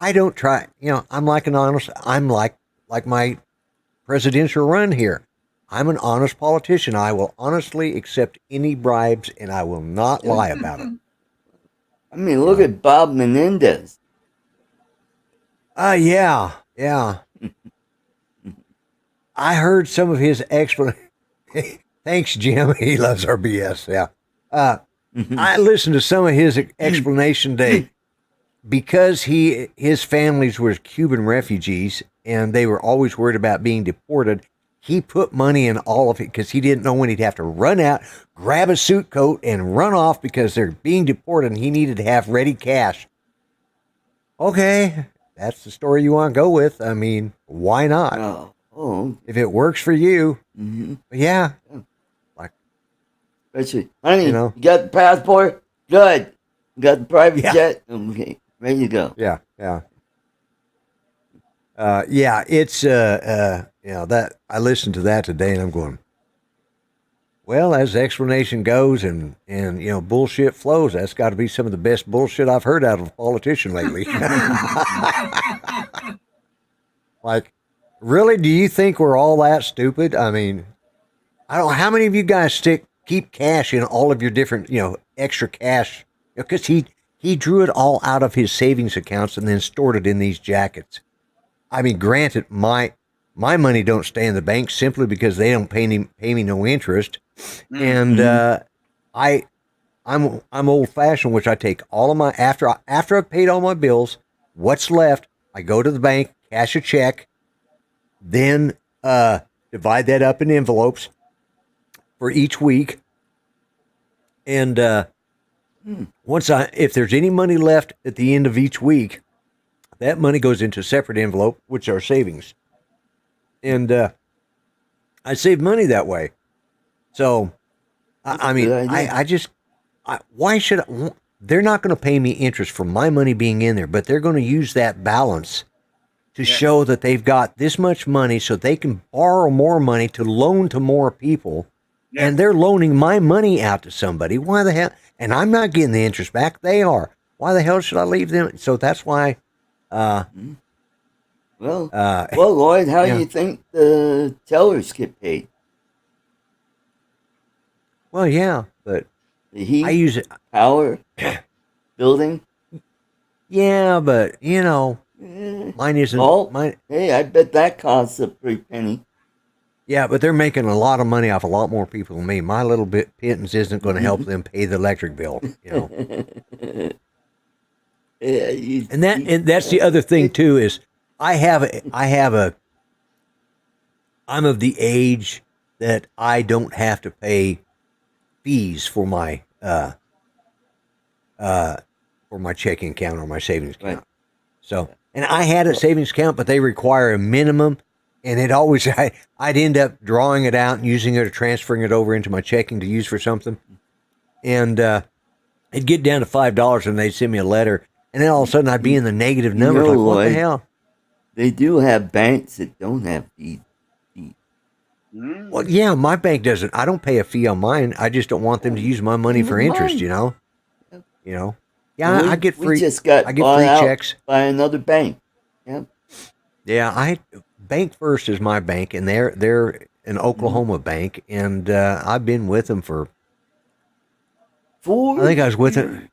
I don't try. I'm like like my presidential run here. I'm an honest politician. I will honestly accept any bribes, and I will not lie about it.
I mean, look at Bob Menendez.
Yeah. I heard some of his explanation. Thanks, Jim. He loves our BS. Yeah. I listened to some of his explanation today because his families were Cuban refugees, and they were always worried about being deported. He put money in all of it because he didn't know when he'd have to run out, grab a suit coat, and run off because they're being deported, and he needed to have ready cash. Okay, that's the story you want to go with. I mean, why not?
Oh.
If it works for you. Yeah.
Especially, honey, you got the passport? Good. You got the private jet? Okay, ready to go.
Yeah. It's that I listened to that today and I'm going, Well, as the explanation goes, and bullshit flows. That's got to be some of the best bullshit I've heard out of a politician lately. Like, really? Do you think we're all that stupid? I mean, I don't know how many of you guys keep cash in all of your different, extra cash, because he drew it all out of his savings accounts and then stored it in these jackets. I mean, granted, my money don't stay in the bank simply because they don't pay me no interest, and I'm old fashioned, which I take all of my after I've paid all my bills, what's left, I go to the bank, cash a check, then divide that up in envelopes for each week, and if there's any money left at the end of each week, that money goes into a separate envelope, which are savings. And I save money that way. So, why should they're not going to pay me interest for my money being in there, but they're going to use that balance to show that they've got this much money so they can borrow more money to loan to more people. Yeah. And they're loaning my money out to somebody. Why the hell? And I'm not getting the interest back. They are. Why the hell should I leave them? So that's why.
Well, Lloyd, how do you think the tellers get paid?
Well, yeah, but
the heat,
I use it.
Power, building.
Yeah, but mine isn't. Mine.
Hey, I bet that costs a pretty penny.
Yeah, but they're making a lot of money off a lot more people than me. My little bit pittance isn't going to help them pay the electric bill. And that's the other thing too is I'm of the age that I don't have to pay fees for my checking account or my savings account. Right. So, and I had a savings account, but they require a minimum. And it always, I'd end up drawing it out and using it or transferring it over into my checking to use for something. And it'd get down to $5 and they'd send me a letter. And then all of a sudden I'd be in the negative numbers. Like, what the hell?
They do have banks that don't have fees.
Well, yeah, my bank doesn't. I don't pay a fee on mine. I just don't want them to use my money for interest, Yeah, I get free. I get free checks
by another bank. Yeah.
Yeah, Bank First is my bank, and they're an Oklahoma bank, and I've been with them for
4
I think I was with them.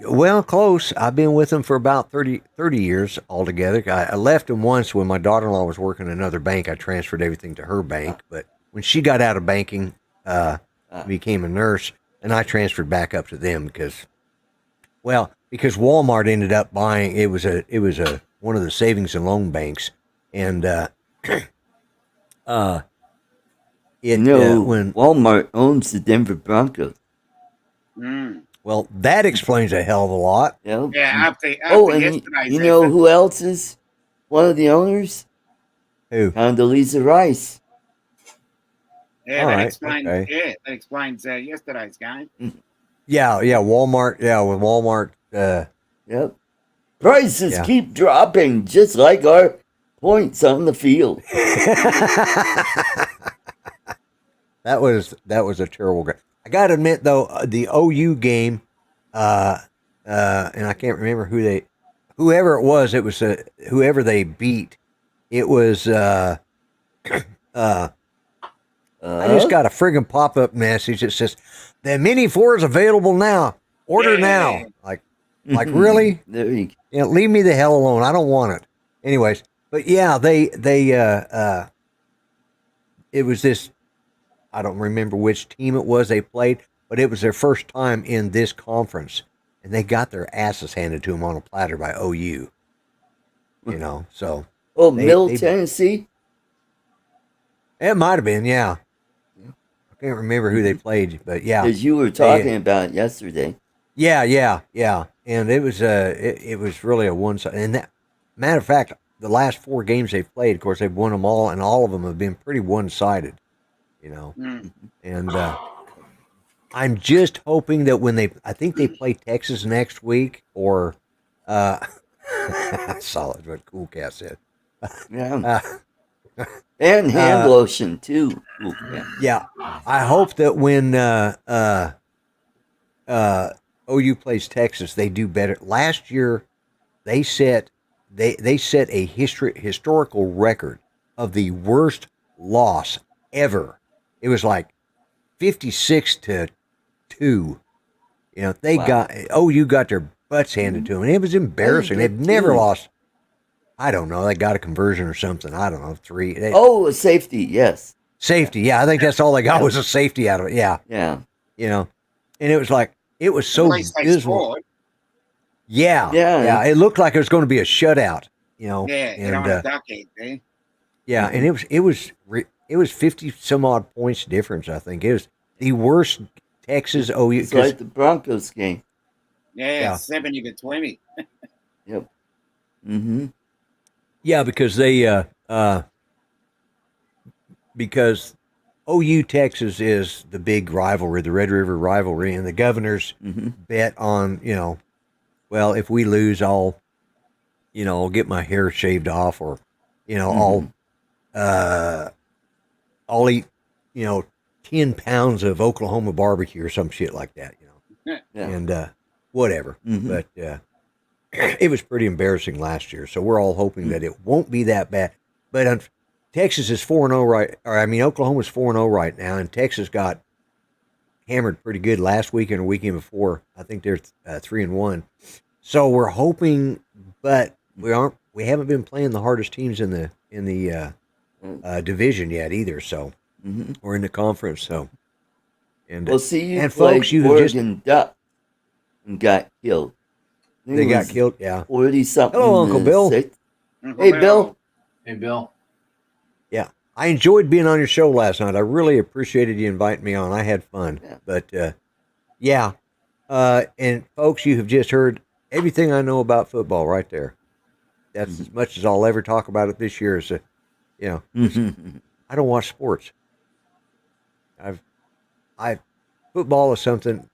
Well, close. I've been with them for about 30 years altogether. I left them once when my daughter-in-law was working at another bank. I transferred everything to her bank, but when she got out of banking, became a nurse, and I transferred back up to them because Walmart ended up buying. It was one of the savings and loan banks. And when
Walmart owns the Denver Broncos.
Well, that explains a hell of a lot.
Yeah.
After
and you know who else is one of the owners?
Who?
Condoleezza Rice.
Yeah, that explains yesterday's game.
Yeah, Walmart. Yeah, with Walmart.
Yep. Prices keep dropping, just like our points on the field.
That was a terrible game. I got to admit though, the OU game, and I can't remember whoever it was. It was whoever they beat. It was. I just got a friggin' pop-up message that says the Mini 4 is available now. Order now. Like really?
There you go.
Leave me the hell alone. I don't want it. Anyways. But yeah, it was this, I don't remember which team it was they played, but it was their first time in this conference, and they got their asses handed to them on a platter by OU. So.
Oh, Middle Tennessee?
It might have been, yeah. I can't remember who they played, but yeah.
Because you were talking about it yesterday.
Yeah. And it was really a one-sided, and that, matter of fact, the last 4 games they've played, of course, they've won them all, and all of them have been pretty one-sided, And I'm just hoping that I think they play Texas next week, or I saw what Cool Cat said.
Yeah. And hand lotion too. Ooh, yeah.
Yeah, I hope that when OU plays Texas, they do better. Last year, they set a historical record of the worst loss ever. It was like 56-2. You know, they got OU got their butts handed to them, and it was embarrassing. They've never lost. I don't know. They got a conversion or something. I don't know. 3.
A safety. Yes.
Safety. Yeah, I think that's all they got was a safety out of it. Yeah.
Yeah.
You know, and it was like it was so
At least they
dismal.
scored.
Yeah.
Yeah.
It looked like it was going to be a shutout. You know.
Yeah,
And
you don't want to duck it, eh?
yeah, and it was 50 some odd points difference. I think it was the worst Texas OU.
It's like the Broncos game.
Yeah, 70-20.
Yep. Mm-hmm.
Yeah, because because OU Texas is the big rivalry, the Red River rivalry, and the Governors bet on, well, if we lose, I'll get my hair shaved off, or I'll eat 10 pounds of Oklahoma barbecue or some shit like that,
Yeah.
and whatever. But it was pretty embarrassing last year, so we're all hoping that it won't be that bad. But Texas is 4-0 right, or I mean Oklahoma's 4-0 right now, and Texas got hammered pretty good last weekend or weekend before. I think they're 3-1. So we're hoping, but we haven't been playing the hardest teams in the division yet either. So or in the conference. So and
Well, see, you
and
played
folks, you
Oregon Duck and got killed.
They got killed. Yeah.
40-something.
Hello, Uncle Bill.
Hey, Bill.
Hey, Bill.
Yeah, I enjoyed being on your show last night. I really appreciated you inviting me on. I had fun.
Yeah.
But and folks, you have just heard everything I know about football right there. That's as much as I'll ever talk about it this year. So, I don't watch sports. Football is something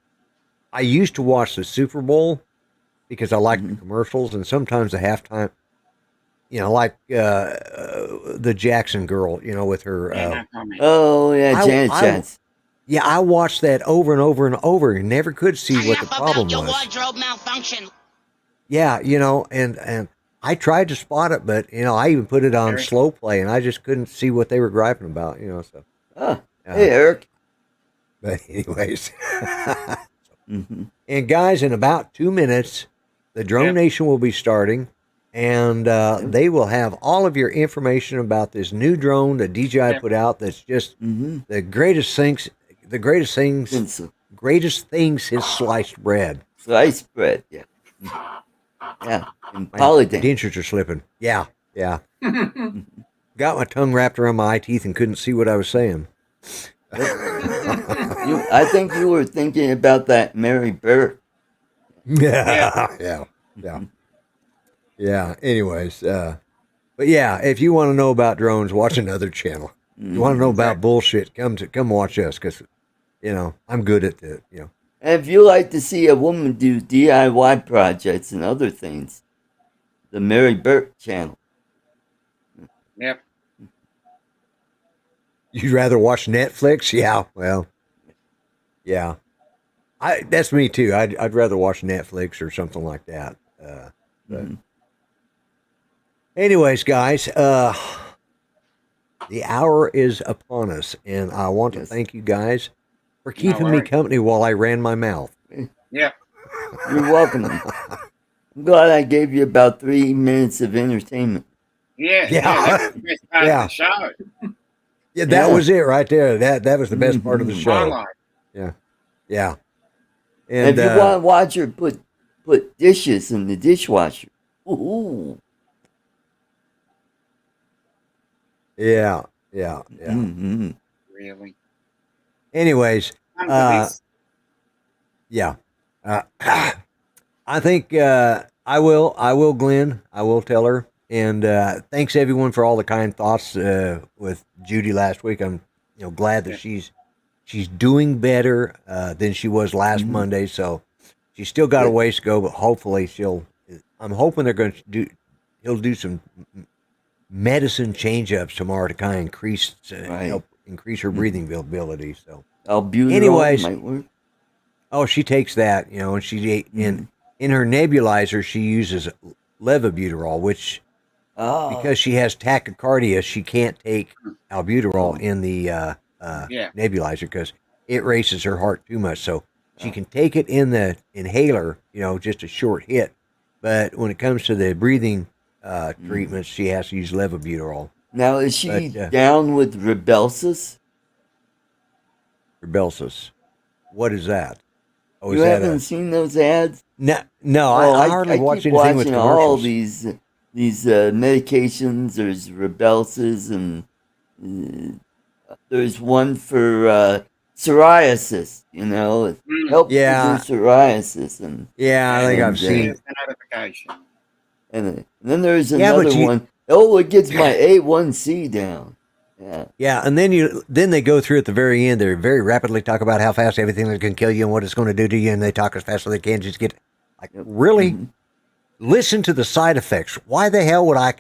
I used to watch the Super Bowl because I like the commercials and sometimes the halftime. Like the Jackson girl, with her.
Oh, yeah, Janet Jackson.
Yeah, I watched that over and over and over and never could see what the problem
your
was.
wardrobe malfunction.
Yeah, and I tried to spot it, but, I even put it on slow play and I just couldn't see what they were griping about, so.
Hey, Eric.
But anyways. And guys, in about 2 minutes, the Drone Nation will be starting. And they will have all of your information about this new drone that DJI put out. That's just the greatest things. The greatest things since sliced bread.
Sliced bread, yeah. Yeah, and Polydent.
Dentures are slipping. Yeah. Got my tongue wrapped around my eye teeth and couldn't see what I was saying.
I think you were thinking about that Mary Burr.
Yeah. Anyways, but yeah, if you want to know about drones, watch another channel. You want to know about bullshit? Come watch us, because I'm good at it.
And if you like to see a woman do DIY projects and other things, the Mary Burke channel.
Yep.
You'd rather watch Netflix? Yeah. Well. Yeah. That's me too. I'd rather watch Netflix or something like that. But. Anyways, guys, the hour is upon us, and I want to thank you guys for keeping me company while I ran my mouth.
Yeah.
You're welcome. I'm glad I gave you about 3 minutes of entertainment.
Yeah. That's the best part of the show.
Yeah, that was it right there. That was the best part of the show.
Highlight.
Yeah.
And if you want to watch her put dishes in the dishwasher. Ooh.
Yeah.
Really?
Anyways, yeah. I think I will, Glenn. I will tell her. And thanks everyone for all the kind thoughts with Judy last week. I'm glad that she's doing better than she was last Monday. So she's still got a ways to go, but hopefully I'm hoping they're going to he'll do some medicine change-ups tomorrow to kind of increase
Right.
help increase her breathing ability. So,
Albuterol
anyways,
might work.
oh, she takes that, and she in her nebulizer she uses levobuterol, which
Oh,
because she has tachycardia, she can't take albuterol in the nebulizer because it races her heart too much. So she can take it in the inhaler, just a short hit. But when it comes to the breathing treatments, she has to use levobuterol.
now is she down with Rybelsus?
Rybelsus. What is that? Oh,
You
is that
haven't seen those ads?
No,
Oh,
I hardly watch
keep
anything with
watching all
commercials.
these medications. There's Rybelsus, and there's one for psoriasis. It helps
Yeah.
with your psoriasis, and
I think I've seen.
There's the notification.
and then there's
Yeah, but
another one. Oh, it gets my A1C down. Yeah.
Yeah, and then they go through at the very end. They very rapidly talk about how fast everything that can kill you and what it's going to do to you, and they talk as fast as they can. Just get really listen to the side effects. Why the hell would I?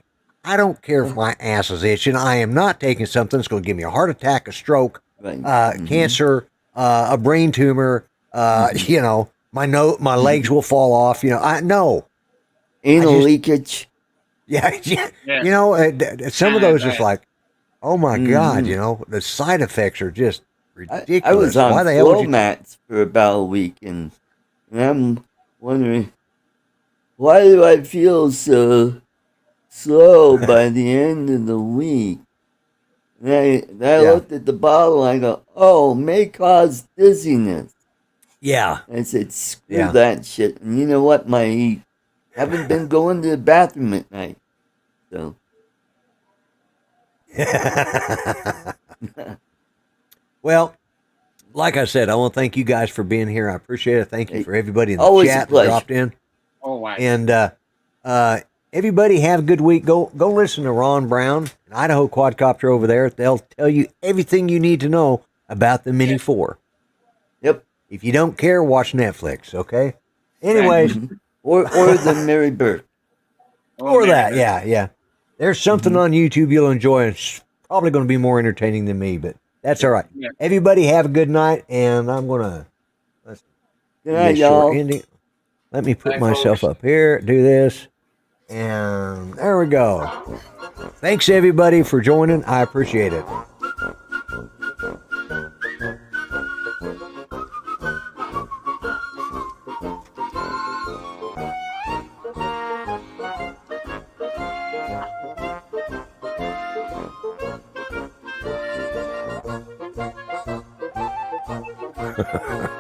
I don't care if my ass is itching. I am not taking something that's going to give me a heart attack, a stroke, cancer, a brain tumor. My legs will fall off. No
anal leakage.
Yeah. Some of those just like. Oh my God! The side effects are just ridiculous.
I was on
Why the hell would you?
Flomats for about a week, and I'm wondering why do I feel so slow by the end of the week? And I looked at the bottle. And I go, "Oh, may cause dizziness."
Yeah.
I said, "Screw that shit." And you know what? Haven't been going to the bathroom at night, so.
Well, like I said, I want to thank you guys for being here. I appreciate it. Thank you for everybody in the
Always a
chat that
pleasure.
dropped in.
Always.
And everybody have a good week. Go listen to Ron Brown and Idaho Quadcopter over there. They'll tell you everything you need to know about the Mini 4.
Yep.
If you don't care, watch Netflix, okay? Anyways.
Or the Mary Burke.
Or that, yeah. There's something on YouTube you'll enjoy. It's probably going to be more entertaining than me, but that's all right.
Yeah.
Everybody have a good night, and I'm going to
Good night, y'all.
ending. Let me put
Thanks,
myself
folks.
up here, do this, and there we go. Thanks, everybody, for joining. I appreciate it. Ha ha ha.